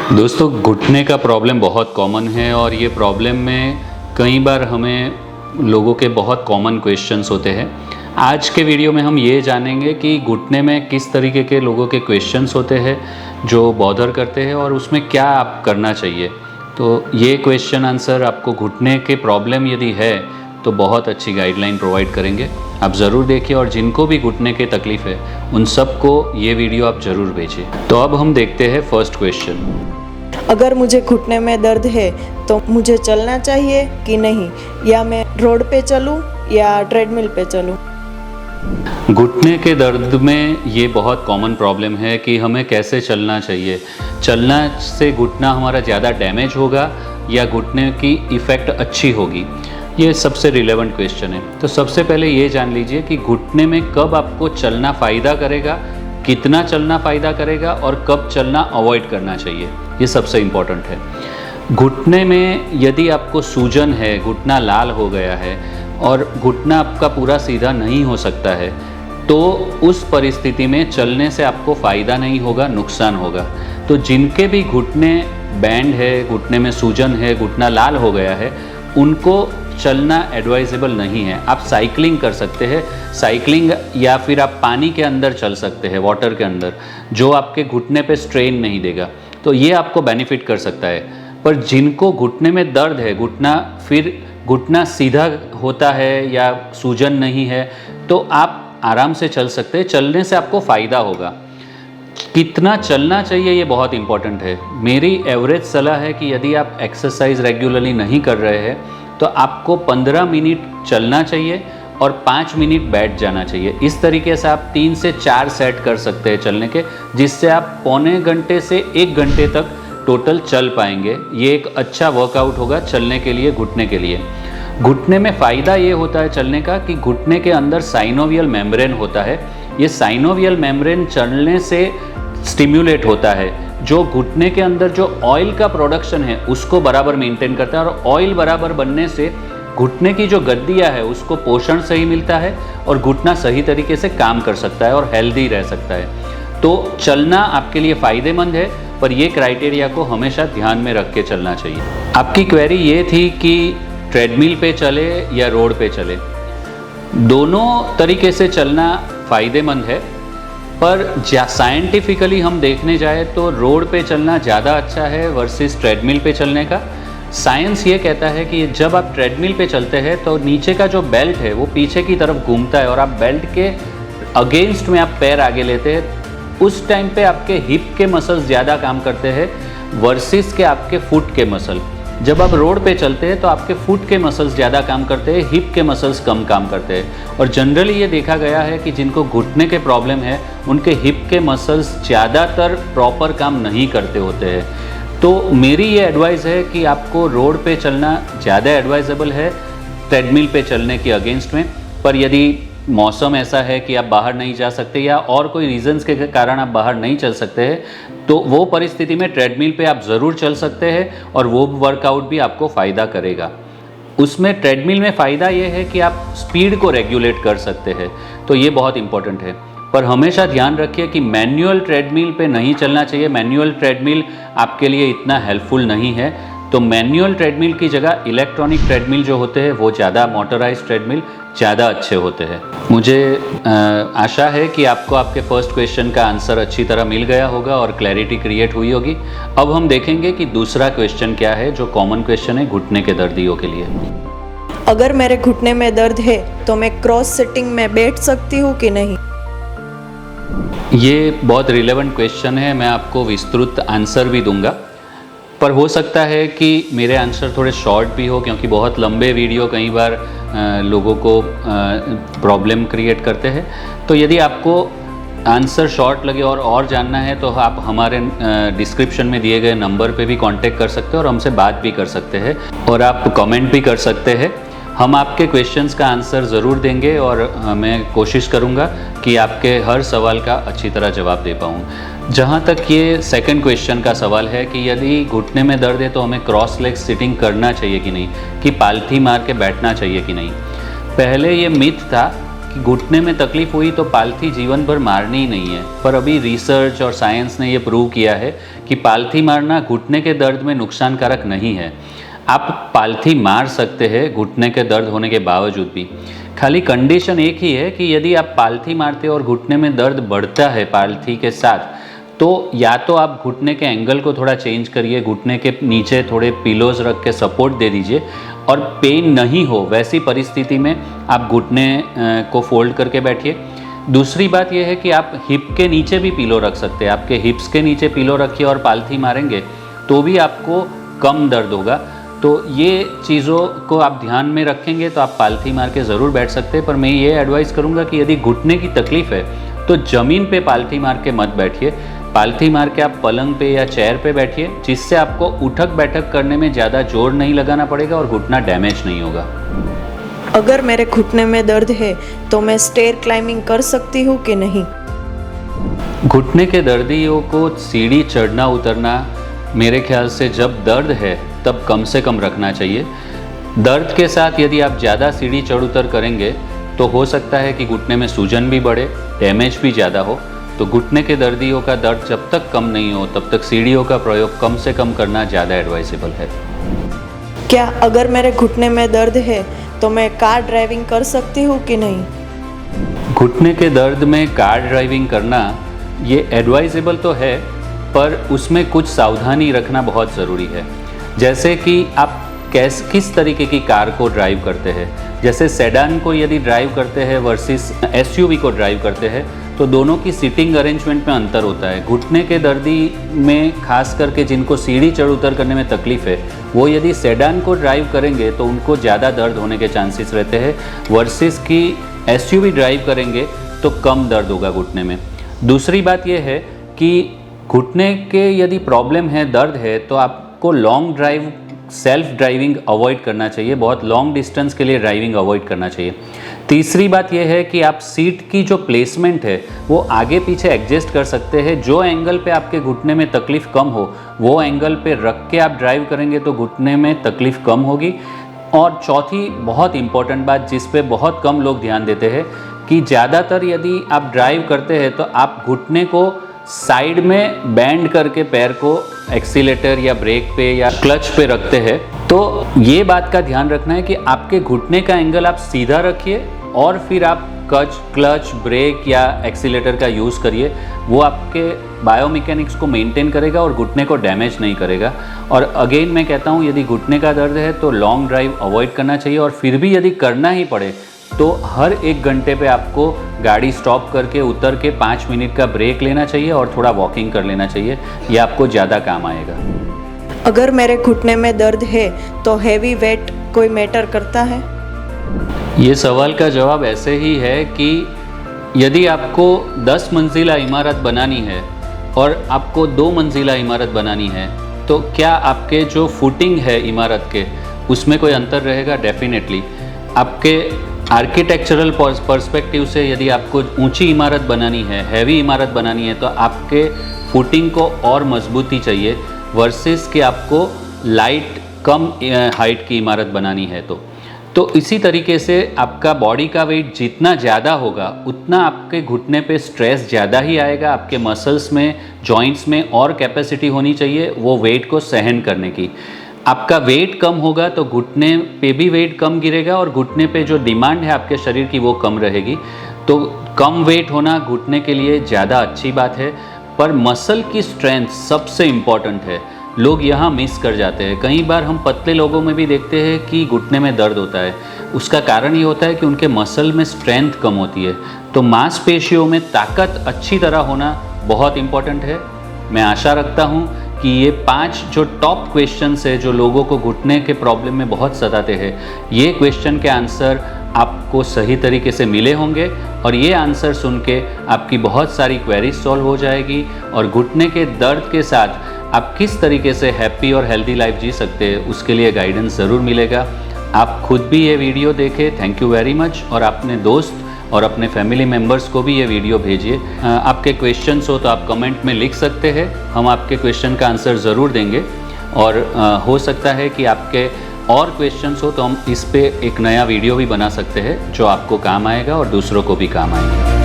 दोस्तों, घुटने का प्रॉब्लम बहुत कॉमन है और ये प्रॉब्लम में कई बार हमें लोगों के बहुत कॉमन क्वेश्चंस होते हैं। आज के वीडियो में हम ये जानेंगे कि घुटने में किस तरीके के लोगों के क्वेश्चंस होते हैं जो बॉदर करते हैं और उसमें क्या आप करना चाहिए। तो ये क्वेश्चन आंसर आपको घुटने के प्रॉब्लम यदि है तो बहुत अच्छी गाइडलाइन प्रोवाइड करेंगे। आप ज़रूर देखिए और जिनको भी घुटने की तकलीफ़ है उन सबको ये वीडियो आप ज़रूर भेजिए। तो अब हम देखते हैं फर्स्ट क्वेश्चन। अगर मुझे घुटने में दर्द है तो मुझे चलना चाहिए कि नहीं, या मैं रोड पे चलूं या ट्रेडमिल पे चलूं? घुटने के दर्द में ये बहुत कॉमन प्रॉब्लम है कि हमें कैसे चलना चाहिए। चलना से घुटना हमारा ज़्यादा डैमेज होगा या घुटने की इफ़ेक्ट अच्छी होगी, ये सबसे रिलेवेंट क्वेश्चन है। तो सबसे पहले ये जान लीजिए कि घुटने में कब आपको चलना फ़ायदा करेगा, कितना चलना फ़ायदा करेगा और कब चलना अवॉइड करना चाहिए, ये सबसे इम्पॉर्टेंट है। घुटने में यदि आपको सूजन है, घुटना लाल हो गया है और घुटना आपका पूरा सीधा नहीं हो सकता है, तो उस परिस्थिति में चलने से आपको फ़ायदा नहीं होगा, नुकसान होगा। तो जिनके भी घुटने बैंड है, घुटने में सूजन है, घुटना लाल हो गया है, उनको चलना एडवाइजेबल नहीं है। आप साइकिलिंग कर सकते हैं, साइकिलिंग या फिर आप पानी के अंदर चल सकते हैं, वाटर के अंदर, जो आपके घुटने पे स्ट्रेन नहीं देगा, तो ये आपको बेनिफिट कर सकता है। पर जिनको घुटने में दर्द है, घुटना सीधा होता है या सूजन नहीं है, तो आप आराम से चल सकते हैं, चलने से आपको फ़ायदा होगा। कितना चलना चाहिए ये बहुत इंपॉर्टेंट है। मेरी एवरेज सलाह है कि यदि आप एक्सरसाइज रेगुलरली नहीं कर रहे हैं तो आपको 15 मिनट चलना चाहिए और 5 मिनट बैठ जाना चाहिए। इस तरीके से आप 3 से 4 सेट कर सकते हैं चलने के, जिससे आप पौने घंटे से 1 घंटे तक टोटल चल पाएंगे। ये एक अच्छा वर्कआउट होगा चलने के लिए, घुटने के लिए। घुटने में फ़ायदा ये होता है चलने का कि घुटने के अंदर साइनोवियल मेम्ब्रेन होता है। ये साइनोवियल मेम्ब्रेन चलने से स्टिम्युलेट होता है, जो घुटने के अंदर जो ऑयल का प्रोडक्शन है उसको बराबर मेंटेन करता है, और ऑयल बराबर बनने से घुटने की जो गद्दियाँ है उसको पोषण सही मिलता है और घुटना सही तरीके से काम कर सकता है और हेल्दी रह सकता है। तो चलना आपके लिए फ़ायदेमंद है, पर ये क्राइटेरिया को हमेशा ध्यान में रख के चलना चाहिए। आपकी क्वेरी ये थी कि ट्रेडमिल पे चले या रोड पे चले। दोनों तरीके से चलना फ़ायदेमंद है, पर साइंटिफिकली हम देखने जाए तो रोड पे चलना ज़्यादा अच्छा है वर्सेस ट्रेडमिल पे चलने का। साइंस ये कहता है कि जब आप ट्रेडमिल पे चलते हैं तो नीचे का जो बेल्ट है वो पीछे की तरफ घूमता है और आप बेल्ट के अगेंस्ट में आप पैर आगे लेते हैं। उस टाइम पे आपके हिप के मसल्स ज़्यादा काम करते हैं वर्सेस के आपके फुट के मसल। जब आप रोड पे चलते हैं तो आपके फुट के मसल्स ज़्यादा काम करते हैं, हिप के मसल्स कम काम करते हैं। और जनरली ये देखा गया है कि जिनको घुटने के प्रॉब्लम है उनके हिप के मसल्स ज़्यादातर प्रॉपर काम नहीं करते होते हैं। तो मेरी ये एडवाइस है कि आपको रोड पे चलना ज़्यादा एडवाइजेबल है ट्रेडमिल पे चलने के अगेंस्ट में। पर यदि मौसम ऐसा है कि आप बाहर नहीं जा सकते या और कोई रीजंस के कारण आप बाहर नहीं चल सकते हैं, तो वो परिस्थिति में ट्रेडमिल पे आप ज़रूर चल सकते हैं और वो वर्कआउट भी आपको फ़ायदा करेगा। उसमें ट्रेडमिल में फ़ायदा ये है कि आप स्पीड को रेगुलेट कर सकते हैं, तो ये बहुत इंपॉर्टेंट है। पर हमेशा ध्यान रखिए कि मैनुअल ट्रेडमिल पे नहीं चलना चाहिए। मैनुअल ट्रेडमिल आपके लिए इतना हेल्पफुल नहीं है। तो मैनुअल ट्रेडमिल की जगह इलेक्ट्रॉनिक ट्रेडमिल जो होते हैं वो ज़्यादा, मोटराइज ट्रेडमिल ज़्यादा अच्छे होते हैं। मुझे आशा है कि आपको आपके फर्स्ट क्वेश्चन का आंसर अच्छी तरह मिल गया होगा और क्लैरिटी क्रिएट हुई होगी। अब हम देखेंगे कि दूसरा क्वेश्चन क्या है, जो कॉमन क्वेश्चन है घुटने के दर्दियों के लिए। अगर मेरे घुटने में दर्द है तो मैं क्रॉस सिटिंग में बैठ सकती हूँ कि नहीं? ये बहुत रिलेवेंट क्वेश्चन है, मैं आपको विस्तृत आंसर भी दूंगा, पर हो सकता है कि मेरे आंसर थोड़े शॉर्ट भी हो, क्योंकि बहुत लंबे वीडियो कई बार लोगों को प्रॉब्लम क्रिएट करते हैं। तो यदि आपको आंसर शॉर्ट लगे और जानना है तो आप हमारे डिस्क्रिप्शन में दिए गए नंबर पे भी कांटेक्ट कर सकते हैं और हमसे बात भी कर सकते हैं, और आप कमेंट भी कर सकते हैं। हम आपके क्वेश्चंस का आंसर ज़रूर देंगे और मैं कोशिश करूँगा कि आपके हर सवाल का अच्छी तरह जवाब दे पाऊँ। जहाँ तक ये सेकंड क्वेश्चन का सवाल है कि यदि घुटने में दर्द है तो हमें क्रॉस लेग सिटिंग करना चाहिए कि नहीं, कि पालथी मार के बैठना चाहिए कि नहीं। पहले ये मिथ था कि घुटने में तकलीफ हुई तो पालथी जीवन भर मारनी ही नहीं है, पर अभी रिसर्च और साइंस ने ये प्रूव किया है कि पालथी मारना घुटने के दर्द में नुकसानकारक नहीं है। आप पालथी मार सकते हैं घुटने के दर्द होने के बावजूद भी। खाली कंडीशन एक ही है कि यदि आप पालथी मारते और घुटने में दर्द बढ़ता है पालथी के साथ, तो या तो आप घुटने के एंगल को थोड़ा चेंज करिए, घुटने के नीचे थोड़े पिलोज रख के सपोर्ट दे दीजिए, और पेन नहीं हो वैसी परिस्थिति में आप घुटने को फोल्ड करके बैठिए। दूसरी बात यह है कि आप हिप के नीचे भी पिलो रख सकते हैं। आपके हिप्स के नीचे पिलो रखिए और पालथी मारेंगे तो भी आपको कम दर्द होगा। तो ये चीज़ों को आप ध्यान में रखेंगे तो आप पालथी मार के ज़रूर बैठ सकते हैं। पर मैं ये एडवाइस करूँगा कि यदि घुटने की तकलीफ़ है तो ज़मीन पे पालथी मार के मत बैठिए। पालथी मार के आप पलंग पे या चेयर पे बैठिए, जिससे आपको उठक बैठक करने में ज़्यादा जोर नहीं लगाना पड़ेगा और घुटना डैमेज नहीं होगा। अगर मेरे घुटने में दर्द है तो मैं स्टेयर क्लाइंबिंग कर सकती हूँ कि नहीं? घुटने के दर्दियों को सीढ़ी चढ़ना उतरना मेरे ख्याल से जब दर्द है तब कम से कम रखना चाहिए। दर्द के साथ यदि आप ज़्यादा सीढ़ी चढ़ उतर करेंगे तो हो सकता है कि घुटने में सूजन भी बढ़े, डैमेज भी ज़्यादा हो। तो घुटने के दर्दियों का दर्द जब तक कम नहीं हो तब तक सीढ़ियों का प्रयोग कम से कम करना ज़्यादा एडवाइसेबल है। क्या अगर मेरे घुटने में दर्द है तो मैं कार ड्राइविंग कर सकती हूँ कि नहीं? घुटने के दर्द में कार ड्राइविंग करना ये एडवाइजेबल तो है, पर उसमें कुछ सावधानी रखना बहुत ज़रूरी है। जैसे कि आप किस तरीके की कार को ड्राइव करते हैं। जैसे सेडान को यदि ड्राइव करते हैं वर्सेस एसयूवी को ड्राइव करते हैं तो दोनों की सीटिंग अरेंजमेंट में अंतर होता है। घुटने के दर्दी में खास करके जिनको सीढ़ी चढ़ उतर करने में तकलीफ है, वो यदि सेडान को ड्राइव करेंगे तो उनको ज़्यादा दर्द होने के चांसेस रहते हैं, वर्सेस कि एसयूवी ड्राइव करेंगे तो कम दर्द होगा घुटने में। दूसरी बात यह है कि घुटने के यदि प्रॉब्लम है, दर्द है, तो आपको long drive self driving avoid करना चाहिए। बहुत लॉन्ग डिस्टेंस के लिए ड्राइविंग अवॉइड करना चाहिए। तीसरी बात यह है कि आप सीट की जो प्लेसमेंट है वो आगे पीछे एडजस्ट कर सकते हैं। जो एंगल पे आपके घुटने में तकलीफ़ कम हो वो एंगल पे रख के आप ड्राइव करेंगे तो घुटने में तकलीफ़ कम होगी। और चौथी बहुत इंपॉर्टेंट बात जिस पे बहुत कम लोग ध्यान देते हैं कि ज़्यादातर यदि आप ड्राइव करते हैं तो आप घुटने को साइड में बैंड करके पैर को एक्सीलेटर या ब्रेक पे या क्लच पे रखते हैं। तो ये बात का ध्यान रखना है कि आपके घुटने का एंगल आप सीधा रखिए और फिर आप क्लच, ब्रेक या एक्सीलेटर का यूज़ करिए। वो आपके बायोमैकेनिक्स को मेंटेन करेगा और घुटने को डैमेज नहीं करेगा। और अगेन मैं कहता हूँ यदि घुटने का दर्द है तो लॉन्ग ड्राइव अवॉइड करना चाहिए, और फिर भी यदि करना ही पड़े तो हर 1 घंटे पे आपको गाड़ी स्टॉप करके उतर के 5 मिनट का ब्रेक लेना चाहिए और थोड़ा वॉकिंग कर लेना चाहिए। ये आपको ज़्यादा काम आएगा। अगर मेरे घुटने में दर्द है तो हैवी वेट कोई मैटर करता है? ये सवाल का जवाब ऐसे ही है कि यदि आपको 10 मंजिला इमारत बनानी है और आपको 2 मंजिला इमारत बनानी है तो क्या आपके जो फुटिंग है इमारत के उसमें कोई अंतर रहेगा? डेफिनेटली। आपके आर्किटेक्चरल पर्सपेक्टिव से यदि आपको ऊंची इमारत बनानी है, हैवी इमारत बनानी है, तो आपके फुटिंग को और मजबूती चाहिए वर्सेस कि आपको लाइट कम हाइट की इमारत बनानी है। तो इसी तरीके से आपका बॉडी का वेट जितना ज़्यादा होगा उतना आपके घुटने पे स्ट्रेस ज़्यादा ही आएगा। आपके मसल्स में, जॉइंट्स में और कैपेसिटी होनी चाहिए वो वेट को सहन करने की। आपका वेट कम होगा तो घुटने पे भी वेट कम गिरेगा और घुटने पे जो डिमांड है आपके शरीर की वो कम रहेगी। तो कम वेट होना घुटने के लिए ज़्यादा अच्छी बात है, पर मसल की स्ट्रेंथ सबसे इम्पॉर्टेंट है। लोग यहाँ मिस कर जाते हैं। कई बार हम पतले लोगों में भी देखते हैं कि घुटने में दर्द होता है। उसका कारण ये होता है कि उनके मसल में स्ट्रेंथ कम होती है। तो मांसपेशियों में ताकत अच्छी तरह होना बहुत इम्पॉर्टेंट है। मैं आशा रखता हूँ कि ये 5 जो टॉप क्वेश्चंस है जो लोगों को घुटने के प्रॉब्लम में बहुत सताते हैं, ये क्वेश्चन के आंसर आपको सही तरीके से मिले होंगे और ये आंसर सुन के आपकी बहुत सारी क्वेरीज सॉल्व हो जाएगी और घुटने के दर्द के साथ आप किस तरीके से हैप्पी और हेल्दी लाइफ जी सकते हैं उसके लिए गाइडेंस ज़रूर मिलेगा। आप खुद भी ये वीडियो देखें, थैंक यू वेरी मच, और अपने दोस्त और अपने फैमिली मेम्बर्स को भी ये वीडियो भेजिए। आपके क्वेश्चंस हो तो आप कमेंट में लिख सकते हैं, हम आपके क्वेश्चन का आंसर ज़रूर देंगे। और हो सकता है कि आपके और क्वेश्चंस हो तो हम इस पे एक नया वीडियो भी बना सकते हैं जो आपको काम आएगा और दूसरों को भी काम आएगा।